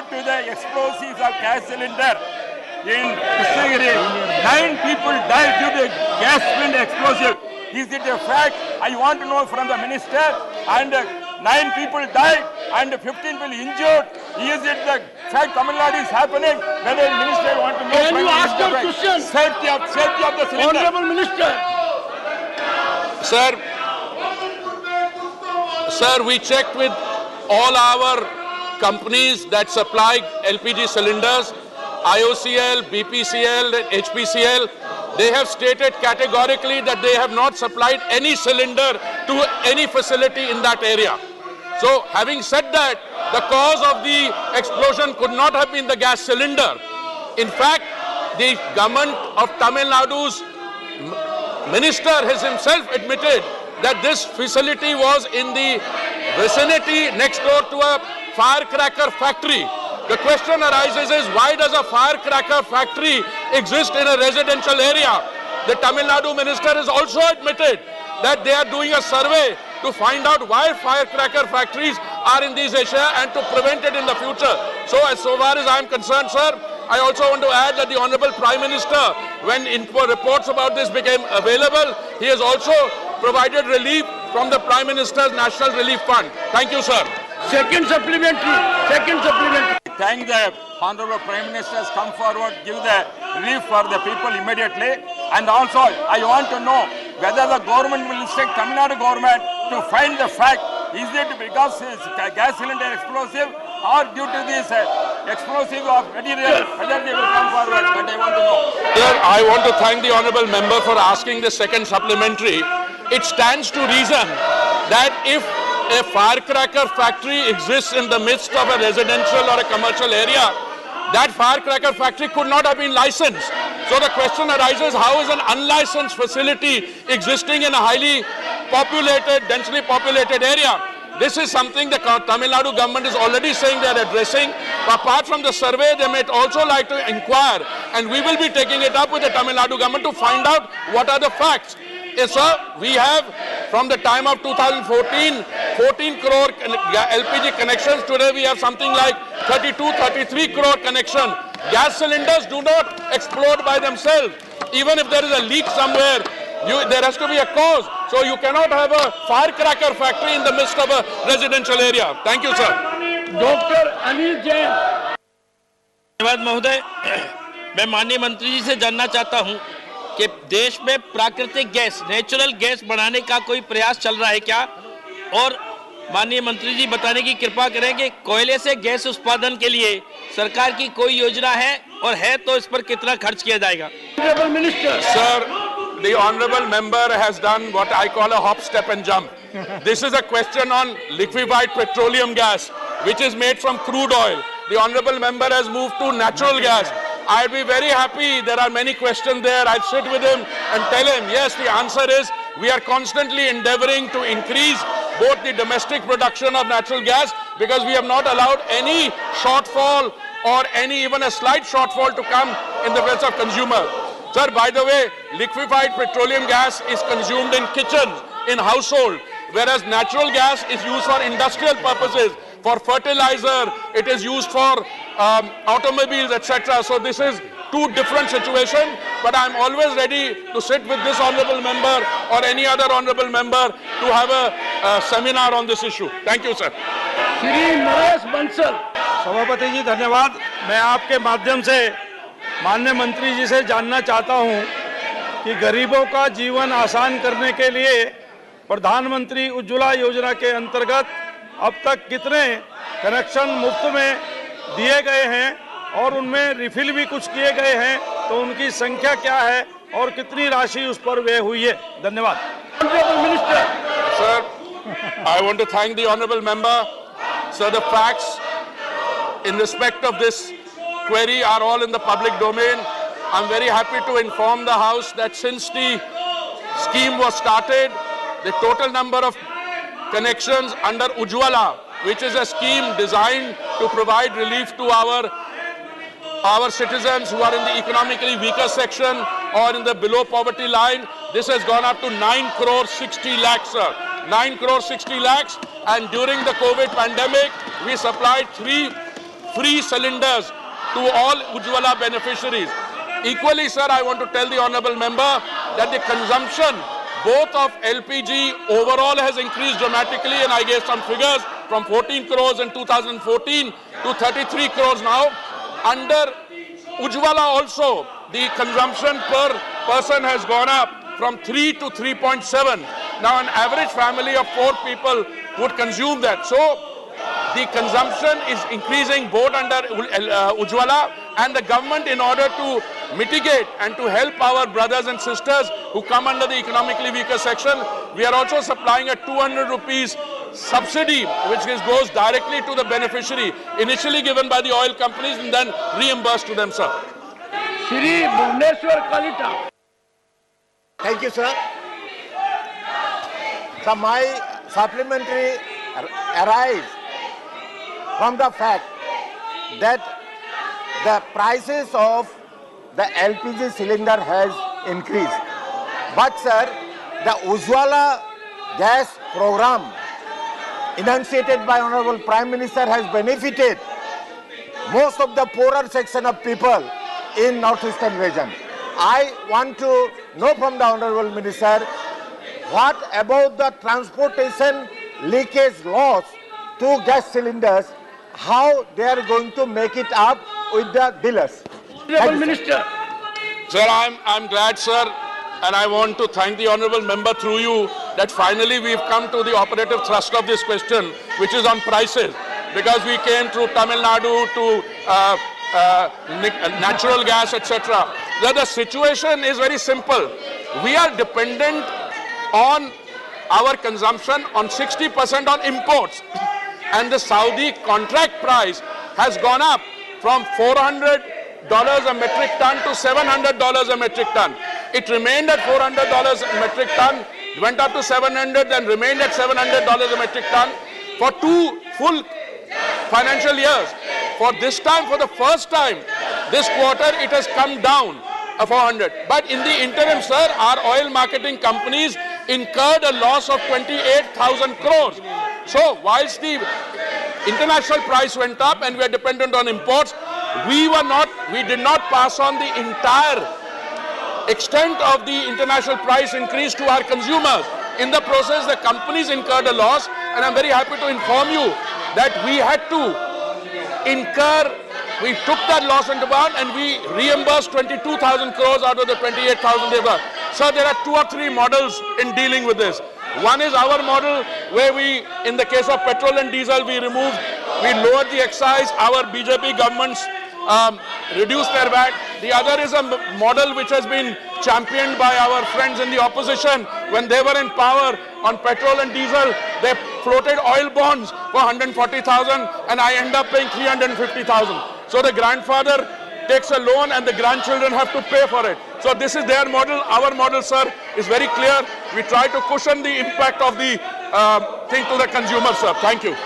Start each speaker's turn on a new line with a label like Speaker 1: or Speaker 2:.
Speaker 1: due to the explosives of gas cylinder in Krishnagiri, 9 people died due to gas cylinder explosive. Is it a fact? I want to know from the minister. And 9 people died and 15 people injured. Is it the fact TamilNadu is happening? Whether the minister want to know.
Speaker 2: Can you ask your question?
Speaker 1: Safety of the cylinder.
Speaker 2: Honorable Minister.
Speaker 3: Sir, we checked with all our companies that supply LPG cylinders, IOCL, BPCL, and HPCL. They have stated categorically that they have not supplied any cylinder to any facility in that area. So, having said that, the cause of the explosion could not have been the gas cylinder. In fact, the government of Tamil Nadu's minister has himself admitted that this facility was in the vicinity next door to a firecracker factory. The question arises is, why does a firecracker factory exist in a residential area? The Tamil Nadu minister has also admitted that they are doing a survey to find out why firecracker factories are in these areas and to prevent it in the future. So far as I am concerned, sir, I also want to add that the Honorable Prime Minister, when reports about this became available, he has also provided relief from the Prime Minister's National Relief Fund. Thank you, sir.
Speaker 2: Second supplementary.
Speaker 1: Thank the Honorable Prime Minister has come forward, give the relief for the people immediately. And also, I want to know whether the government will instruct Tamil Nadu government to find the fact. Is it because it's gas cylinder explosive or due to this explosive of material? Whether they will come forward, but I want to know.
Speaker 3: Sir, I want to thank the Honorable Member for asking the second supplementary. It stands to reason that if a firecracker factory exists in the midst of a residential or a commercial area, that firecracker factory could not have been licensed. So the question arises, how is an unlicensed facility existing in a highly populated, densely populated area? This is something the Tamil Nadu government is already saying they are addressing. Apart from the survey, they may also like to inquire, and we will be taking it up with the Tamil Nadu government to find out what are the facts. Yes, sir, we have, from the time of 2014, 14 crore LPG connections. Today we have something like 32, 33 crore connection. Gas cylinders do not explode by themselves. Even if there is a leak somewhere, there has to be a cause. So you cannot have a firecracker factory in the midst of a residential area. Thank you, sir.
Speaker 2: Dr. Anil Jain.
Speaker 4: धन्यवाद महोदय। मैं माननीय मंत्री जी से जानना चाहता हूं कि देश में प्राकृतिक गैस, नेचुरल गैस बढ़ाने का कोई प्रयास चल रहा है क्या? और माननीय मंत्री जी बताने की कृपा करें कि कोयले से गैस उत्पादन के लिए सरकार की कोई योजना है, और है तो इस पर कितना खर्च किया जाएगा?
Speaker 3: Sir, the honorable member has done what I call a hop, step and jump. This is a question on liquefied petroleum gas, which is made from crude oil. The honorable member has moved to natural gas. I'd be very happy. There are many questions there. I'd sit with him and tell him, yes, the answer is we are constantly endeavoring to increase both the domestic production of natural gas, because we have not allowed any shortfall or even a slight shortfall to come in the face of consumer. Sir, by the way, liquefied petroleum gas is consumed in kitchens, in household, whereas natural gas is used for industrial purposes, for fertilizer, it is used for automobiles, etc. So this is two different situations, but I'm always ready to sit with this honorable member or any other honorable member to have a seminar on this issue. Thank you, sir.
Speaker 2: Shri Naresh Bansal.
Speaker 5: सभापति जी धन्यवाद। मैं आपके माध्यम से माननीय मंत्री जी से जानना चाहता हूं कि गरीबों का जीवन आसान करने के लिए प्रधानमंत्री उज्ज्वला योजना के अंतर्गत अब तक कितने कनेक्शन मुफ्त में दिए गए हैं और उनमें रिफिल भी कुछ किए गए हैं, तो उनकी संख्या क्या है और कितनी राशि उस पर व्यय हुई है? धन्यवाद।
Speaker 3: Sir, I want to thank the honorable member. Sir, the facts in respect of this query are all in the public domain. I'm very happy to inform the House that since the scheme was started, the total number of connections under Ujjwala, which is a scheme designed to provide relief to our citizens who are in the economically weaker section or in the below poverty line, this has gone up to 9 crore 60 lakhs, sir. 9 crore 60 lakhs, and during the COVID pandemic, we supplied free cylinders to all Ujjwala beneficiaries. Equally, sir, I want to tell the honorable member that the consumption both of LPG overall has increased dramatically, and I gave some figures from 14 crores in 2014 to 33 crores now. Under Ujjwala also, the consumption per person has gone up from 3 to 3.7. Now an average family of 4 people would consume that. So the consumption is increasing both under Ujjwala and the government, in order to mitigate and to help our brothers and sisters who come under the economically weaker section. We are also supplying a 200 rupees subsidy which goes directly to the beneficiary, initially given by the oil companies and then reimbursed to them, sir.
Speaker 2: Shri Bhubaneswar Kalita.
Speaker 6: Thank you, sir. So my supplementary arises from the fact that the prices of the LPG cylinder has increased. But sir, the Ujjwala gas program enunciated by Honorable Prime Minister has benefited most of the poorer section of people in northeastern region. I want to know from the Honorable Minister, what about the transportation leakage loss to gas cylinders, how they are going to make it up with the dealers?
Speaker 2: Honorable Minister.
Speaker 3: Sir, I'm glad, sir, and I want to thank the honorable member through you that finally we've come to the operative thrust of this question, which is on prices, because we came through TamilNadu to natural gas, etc. The situation is very simple. We are dependent on our consumption on 60% on imports, and the Saudi contract price has gone up from $400 a metric ton to $700 a metric ton. It remained at $400 a metric ton, went up to 700, then remained at $700 a metric ton for 2 full financial years. For this time, for the first time, this quarter, it has come down 400. But in the interim, sir, our oil marketing companies incurred a loss of 28,000 crores. So whilst the international price went up and we are dependent on imports, we did not pass on the entire extent of the international price increase to our consumers. In the process, the companies incurred a loss, and I'm very happy to inform you that we had to we took that loss into account and we reimbursed 22,000 crores out of the 28,000 they were. So there are 2 or 3 models in dealing with this. One is our model where we, in the case of petrol and diesel, we lowered the excise. Our BJP governments reduced their VAT. The other is a model which has been championed by our friends in the opposition. When they were in power on petrol and diesel, they floated oil bonds for 140,000 and I end up paying 350,000. So the grandfather takes a loan and the grandchildren have to pay for it. So this is their model. Our model, sir, is very clear. We try to cushion the impact of the thing to the consumer, sir. Thank you.